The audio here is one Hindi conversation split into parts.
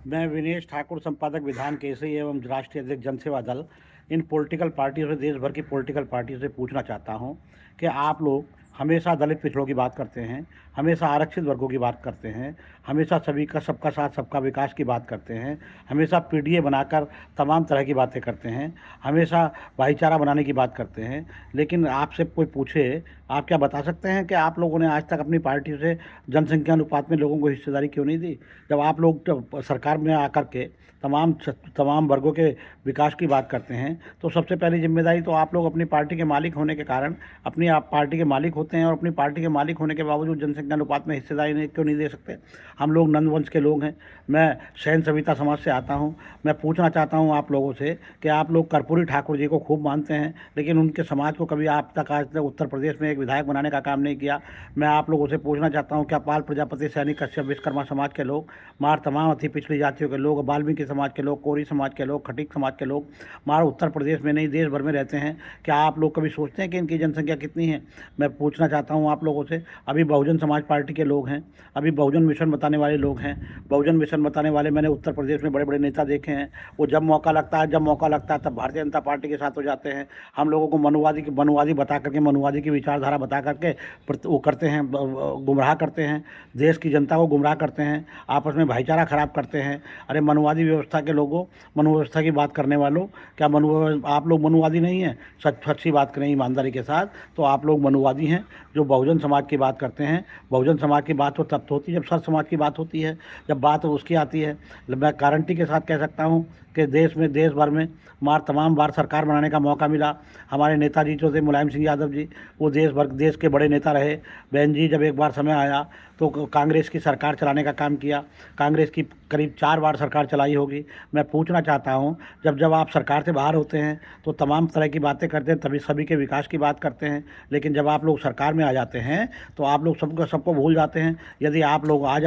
मैं विनेश ठाकुर, संपादक विधान केसरी एवं राष्ट्रीय अध्यक्ष जनसेवा दल, इन पॉलिटिकल पार्टियों से, देश भर की पॉलिटिकल पार्टियों से पूछना चाहता हूं कि आप लोग हमेशा दलित पिछड़ों की बात करते हैं, हमेशा आरक्षित वर्गों की बात करते हैं, हमेशा सभी का सबका साथ सबका विकास की बात करते हैं, हमेशा पीडीए बनाकर तमाम तरह की बातें करते हैं, हमेशा भाईचारा बनाने की बात करते हैं। लेकिन आपसे कोई पूछे, आप क्या बता सकते हैं कि आप लोगों ने आज तक अपनी पार्टी से जनसंख्या अनुपात में लोगों को हिस्सेदारी क्यों नहीं दी? जब आप लोग सरकार में आकर के तमाम वर्गों के विकास की बात करते हैं, तो सबसे पहली जिम्मेदारी तो आप लोग अपनी पार्टी के मालिक होने के कारण, अपनी आप पार्टी के मालिक होते हैं और अपनी पार्टी के मालिक होने के बावजूद जनसंख्या अनुपात में हिस्सेदारी क्यों नहीं दे सकते? हम लोग नंद वंश के लोग हैं, मैं शयन सविता समाज से आता हूं। मैं पूछना चाहता हूं आप लोगों से कि आप लोग कर्पूरी ठाकुर जी को खूब मानते हैं, लेकिन उनके समाज को कभी आज तक उत्तर प्रदेश में एक विधायक बनाने का काम नहीं किया। मैं आप लोगों से पूछना चाहता हूं, क्या पाल प्रजापति, सैनिक, कश्यप, विश्वकर्मा समाज के लोग, मार तमाम अति पिछड़ी जातियों के लोग, वाल्मीकि समाज के लोग, कोरी समाज के लोग, खटीक समाज के लोग मार उत्तर प्रदेश में नहीं देश भर में रहते हैं? क्या आप लोग कभी सोचते हैं कि इनकी जनसंख्या कितनी है? मैं पूछना चाहता हूं आप लोगों से। अभी बहुजन समाज पार्टी के लोग हैं, अभी बहुजन मिशन बताने वाले लोग हैं। बहुजन मिशन बताने वाले मैंने उत्तर प्रदेश में बड़े बड़े नेता देखे हैं। वो जब मौका लगता है तब भारतीय जनता पार्टी के साथ हो जाते हैं। हम लोगों को मनुवादी बता करके, मनुवादी की विचारधारा बता करके वो करते हैं, गुमराह करते हैं, देश की जनता को गुमराह करते हैं, आपस में भाईचारा खराब करते हैं। अरे मनुवादी व्यवस्था के लोगों, मनु व्यवस्था की बात करने वालों, क्या आप लोग मनुवादी नहीं हैं? सच्ची बात करें ईमानदारी के साथ, तो आप लोग मनुवादी हैं जो बहुजन समाज की बात करते हैं। बहुजन समाज की बात तो तब तो होती है जब सर्व समाज की बात होती है, जब बात उसकी आती है। मैं गारंटी के साथ कह सकता हूँ कि देश भर में तमाम बार सरकार बनाने का मौका मिला। हमारे नेताजी जो थे मुलायम सिंह यादव जी, वो देश के बड़े नेता रहे। बहन जी, जब एक बार समय आया तो कांग्रेस की सरकार चलाने का काम किया। कांग्रेस की करीब 4 बार सरकार चलाई होगी। मैं पूछना चाहता हूँ, जब आप सरकार से बाहर होते हैं तो तमाम तरह की बातें करते हैं, तभी सभी के विकास की बात करते हैं, लेकिन जब आप लोग सरकार में आ जाते हैं तो आप लोग सबको भूल जाते हैं। यदि आप लोग आज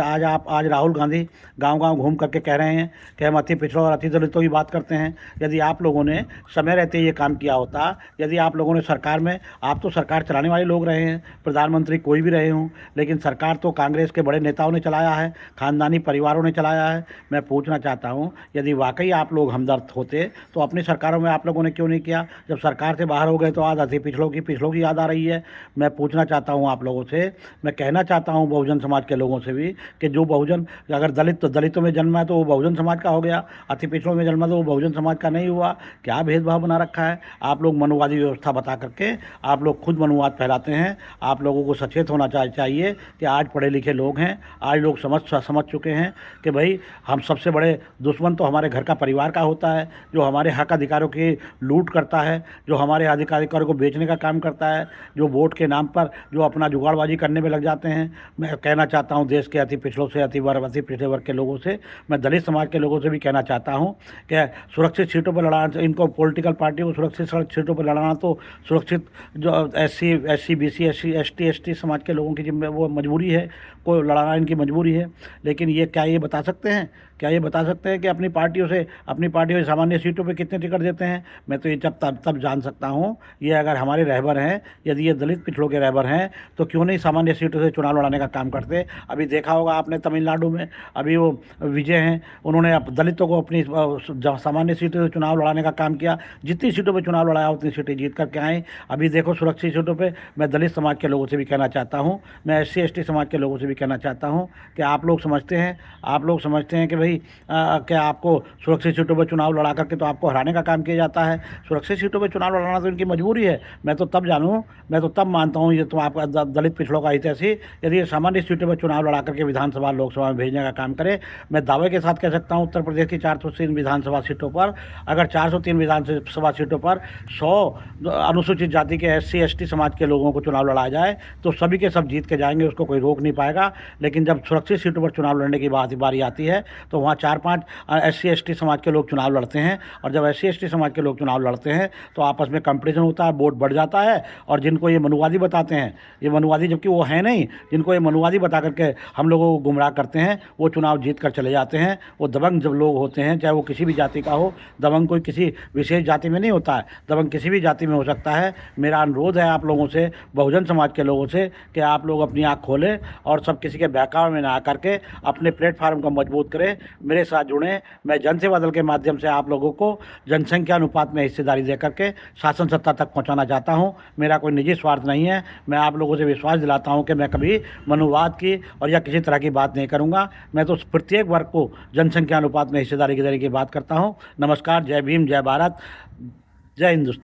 राहुल गांधी गांव-गांव घूम करके कह रहे हैं कि हम अति पिछड़ों और अति दलितों की बात करते हैं। यदि आप लोगों ने समय रहते ये काम किया होता, यदि आप लोगों ने सरकार में, आप तो सरकार चलाने वाले लोग रहे हैं, प्रधानमंत्री कोई भी रहे हों, लेकिन सरकार तो कांग्रेस के बड़े नेताओं ने चलाया है, खानदानी परिवारों ने चलाया है। मैं पूछना चाहता हूं, यदि वाकई आप लोग हमदर्द होते तो अपनी सरकारों में आप लोगों ने क्यों नहीं किया? जब सरकार से बाहर हो गए तो आज अति पिछड़ों की याद आ रही है। मैं पूछना चाहता हूं आप लोगों से, मैं कहना चाहता हूं बहुजन समाज के लोगों से भी कि जो बहुजन, अगर दलितों में जन्मा है तो वो बहुजन समाज का हो गया, अति पिछड़ों में जन्मा तो वो बहुजन समाज का नहीं हुआ। क्या भेदभाव बना रखा है? आप लोग मनुवादी व्यवस्था बता करके आप लोग खुद मनुवाद फैलाते हैं। आप लोगों को सचेत होना चाहिए कि आज पढ़े लिखे लोग हैं, आज लोग समझ चुके हैं कि भाई हम सबसे बड़े दुश्मन तो हमारे घर का परिवार का होता है, जो हमारे हक अधिकारों की लूट करता है, जो हमारे अधिकारों को बेचने का काम करता है, जो वोट के नाम पर जो अपना जुगाड़बाजी करने में लग जाते हैं। मैं कहना चाहता हूं देश के अति पिछड़ों से, अति पिछड़े वर्ग के लोगों से, मैं दलित समाज के लोगों से भी कहना चाहता हूं कि सुरक्षित सीटों पर लड़ाना, इनको पॉलिटिकल पार्टियों को सुरक्षित सीटों पर लड़ाना तो सुरक्षित जो एससी बीसी एसटी समाज के लोगों की वो मजबूरी है, को लड़ाना इनकी मजबूरी है। लेकिन ये बता सकते हैं, कि अपनी पार्टियों से सामान्य सीटों पे कितने टिकट देते हैं? मैं तो ये तब जान सकता हूँ, ये अगर हमारे रहबर हैं, यदि ये दलित पिछड़ों के रहबर हैं, तो क्यों नहीं सामान्य सीटों से चुनाव लड़ाने का काम करते? अभी देखा होगा आपने तमिलनाडु में, अभी वो विजय हैं, उन्होंने दलितों को अपनी सामान्य सीटों से चुनाव लड़ाने का काम किया। जितनी सीटों पर चुनाव लड़ाया उतनी सीटें जीत करके आए। अभी देखो सुरक्षित सीटों पर, मैं दलित समाज के लोगों से भी कहना चाहता हूँ, मैं SC ST समाज के लोगों से भी कहना चाहता हूँ कि आप लोग समझते हैं कि भाई क्या आपको सुरक्षित सीटों पर चुनाव लड़ा करके तो आपको हराने का काम किया जाता है? सुरक्षित सीटों पर चुनाव लड़ाना तो इनकी मजबूरी है। मैं तो तब मानता हूँ ये तो आपका दलित पिछड़ों का हित ऐसी, यदि ये सामान्य सीटों पर चुनाव लड़ा करके विधानसभा लोकसभा में भेजने का काम करे। मैं दावे के साथ कह सकता हूँ उत्तर प्रदेश की 403 विधानसभा सीटों पर, अगर 403 विधानसभा सीटों पर 100 अनुसूचित जाति के SC ST समाज के लोगों को चुनाव लड़ाया जाए तो सभी के सब जीत के जाएंगे, उसको कोई रोक नहीं पाएगा। लेकिन जब सुरक्षित सीटों पर चुनाव लड़ने की बारी आती है तो वहाँ 4-5 SC ST समाज के लोग चुनाव लड़ते हैं, और जब SC ST समाज के लोग चुनाव लड़ते हैं तो आपस में कंपटीशन होता है, वोट बढ़ जाता है। और जिनको ये मनुवादी बताते हैं, ये मनुवादी जबकि वो है नहीं, जिनको ये मनुवादी बता करके हम लोगों को गुमराह करते हैं, वो चुनाव जीत कर चले जाते हैं। वो दबंग जब लोग होते हैं, चाहे वो किसी भी जाति का हो, दबंग कोई किसी विशेष जाति में नहीं होता है, दबंग किसी भी जाति में हो सकता है। मेरा अनुरोध है आप लोगों से, बहुजन समाज के लोगों से, कि आप लोग अपनी आँख खोलें और सब सब किसी के बहकावे में ना आकर के अपने प्लेटफार्म को मजबूत करें, मेरे साथ जुड़ें। मैं जनसेवा दल के माध्यम से आप लोगों को जनसंख्या अनुपात में हिस्सेदारी दे करके शासन सत्ता तक पहुंचाना चाहता हूं। मेरा कोई निजी स्वार्थ नहीं है। मैं आप लोगों से विश्वास दिलाता हूं कि मैं कभी मनुवाद की और या किसी तरह की बात नहीं करूंगा। मैं तो प्रत्येक वर्ग को जनसंख्या अनुपात में हिस्सेदारी की देने की बात करता हूं। नमस्कार, जय भीम, जय भारत, जय हिंदुस्तान।